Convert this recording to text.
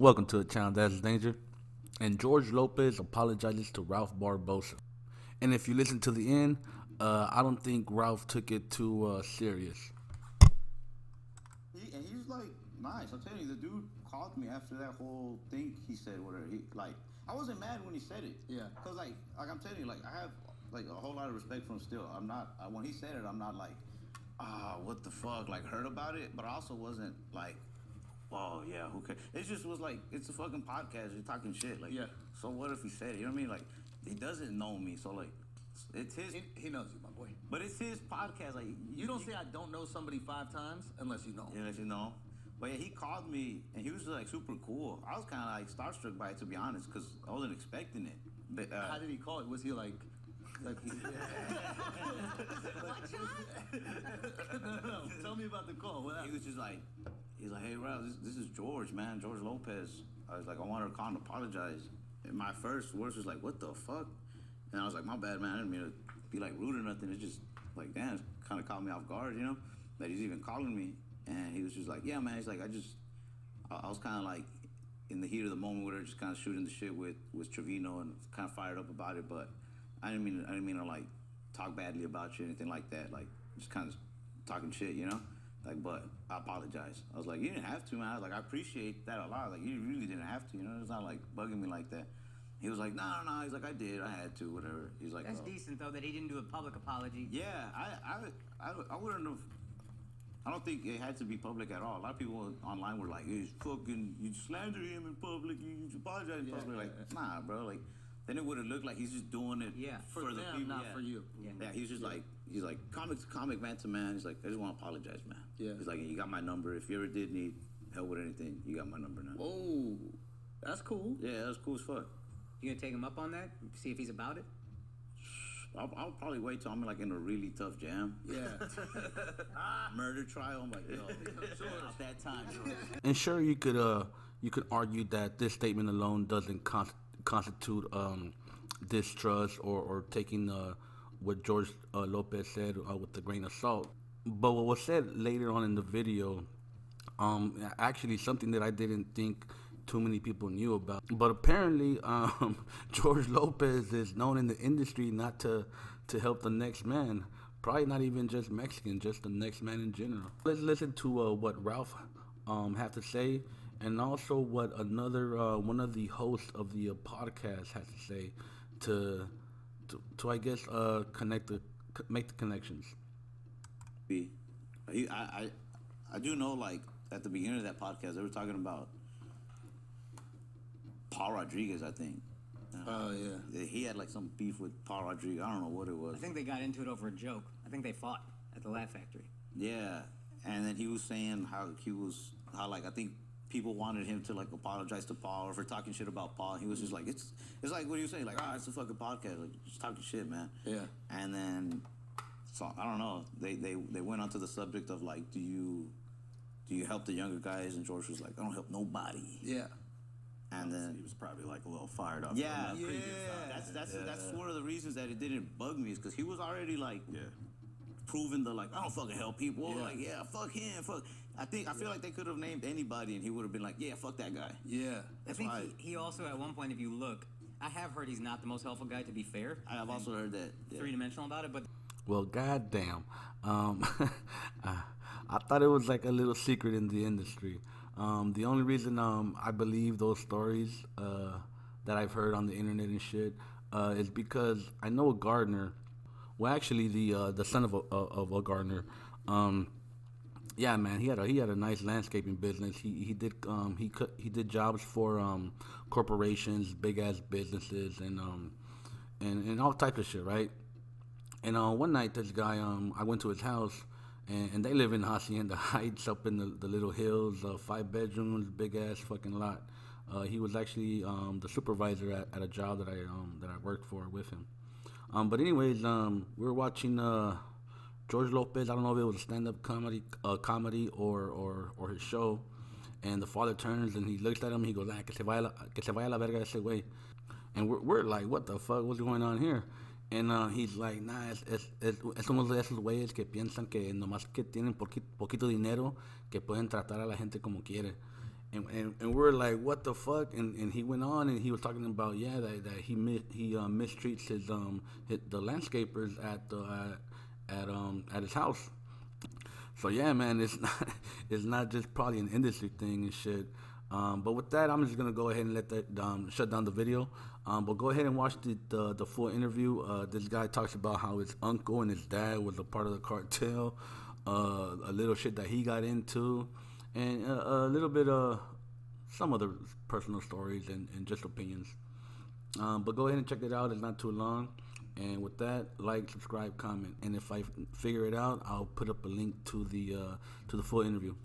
Welcome to the channel That's Danger. And George Lopez apologizes to Ralph Barbosa. And if you listen to the end, I don't think Ralph took it too serious. He's like nice. I'm telling you, the dude called me after that whole thing. He said whatever. I wasn't mad when he said it. Yeah. Cause like I'm telling you, I have like a whole lot of respect for him still. I'm not when he said it, I'm not like, what the fuck, like hurt about it. But I also wasn't like, oh yeah, who cares? It just was like, it's a fucking podcast. You're talking shit. Like, yeah. So what if he said it? You know what I mean? Like, he doesn't know me, so like, it's his. He knows you, my boy. But it's his podcast. Like, You don't say I don't know somebody 5 times unless you know. Unless you know. But yeah, he called me and he was like super cool. I was kind of like starstruck by it, to be honest, because I wasn't expecting it. But How did he call it? Was he like? No. Tell me about the call. What He happened? was just like, he's like, hey, Ralph, this is George, man, George Lopez. I was like, I wanted to call and apologize. And my first words was like, what the fuck? And I was like, my bad, man. I didn't mean to be like rude or nothing. It's just like, damn, it kind of caught me off guard, you know? That he's even calling me. And he was just like, yeah, man. He's like, I was kind of like in the heat of the moment with her, just kind of shooting the shit with Trevino and kind of fired up about it. But I didn't mean to like talk badly about you or anything like that. Like just kind of talking shit, you know? Like, but I apologize. I was like, you didn't have to, man. I was like, I appreciate that a lot. Like, you really didn't have to, you know? It's not like bugging me like that. He was like, no. He's like, I did. I had to, whatever. He's like, That's decent though that he didn't do a public apology. yeah, I wouldn't have. I don't think it had to be public at all. A lot of people online were like, he's fucking, you slander him in public, you apologize in public. Like, nah, bro. Like, then it would have looked like he's just doing it For the them, people. not for you. Yeah, he's just like, comic to comic, man to man. He's like, I just want to apologize, man. Yeah. He's like, you got my number. If you ever did need help with anything, you got my number now. Oh, that's cool. Yeah, that's cool as fuck. You gonna take him up on that? See if he's about it? I'll probably wait till I'm like in a really tough jam. Yeah. Murder trial. I'm like, yo, at that time. And sure, you could argue that this statement alone doesn't constitute distrust or taking what George Lopez said with a grain of salt. But what was said later on in the video, actually something that I didn't think too many people knew about. But apparently, George Lopez is known in the industry not to help the next man. Probably not even just Mexican, just the next man in general. Let's listen to what Ralph had to say, and also what another one of the hosts of the podcast has to say to I guess make the connections. I do know, like, at the beginning of that podcast, they were talking about Paul Rodriguez, I think. Oh, yeah. He had like some beef with Paul Rodriguez. I don't know what it was. I think they got into it over a joke. I think they fought at the Laugh Factory. Yeah, and then he was saying how like I think people wanted him to like apologize to Paul or for talking shit about Paul. He was just like, it's like what do you say? Like, it's a fucking podcast. Like, just talking shit, man. Yeah. And then, so I don't know. They went onto the subject of like, do you help the younger guys? And George was like, I don't help nobody. Yeah. And then he was probably like a little fired up. yeah, from that previous time. that's one of the reasons that it didn't bug me is because he was already like proving the like I don't fucking help people. Yeah. Like fuck him, fuck. I feel like they could have named anybody and he would have been like fuck that guy. Yeah. I think he also, at one point, if you look, I have heard he's not the most helpful guy, to be fair. I have also heard that. Yeah. Three-dimensional about it, but Well, goddamn, I thought it was like a little secret in the industry. The only reason I believe those stories that I've heard on the internet and shit is because I know a gardener. Well, actually, the son of a gardener. Yeah, man, he had a nice landscaping business. He did jobs for corporations, big ass businesses, and all types of shit, right? And one night, this guy, I went to his house. And they live in Hacienda Heights up in the little hills, 5 bedrooms, big ass fucking lot. He was actually the supervisor at a job that I worked for with him. But anyways, we were watching George Lopez. I don't know if it was a stand-up comedy or his show. And the father turns and he looks at him. He goes, que se vaya la verga ese güey. And we're like, what the fuck? What's going on here? And he's like, nah, es uno de esos güeyes que piensan que nomás que tienen poquito dinero que pueden tratar a la gente como quiere. And we're like, what the fuck? And he went on and he was talking about that he mistreats the landscapers at his house. So yeah, man, it's not just probably an industry thing and shit. But with that, I'm just gonna go ahead and let that shut down the video. But go ahead and watch the full interview. This guy talks about how his uncle and his dad was a part of the cartel, a little shit that he got into, and a little bit of some other personal stories and just opinions. But go ahead and check it out. It's not too long. And with that, like, subscribe, comment, and if I figure it out, I'll put up a link to the full interview.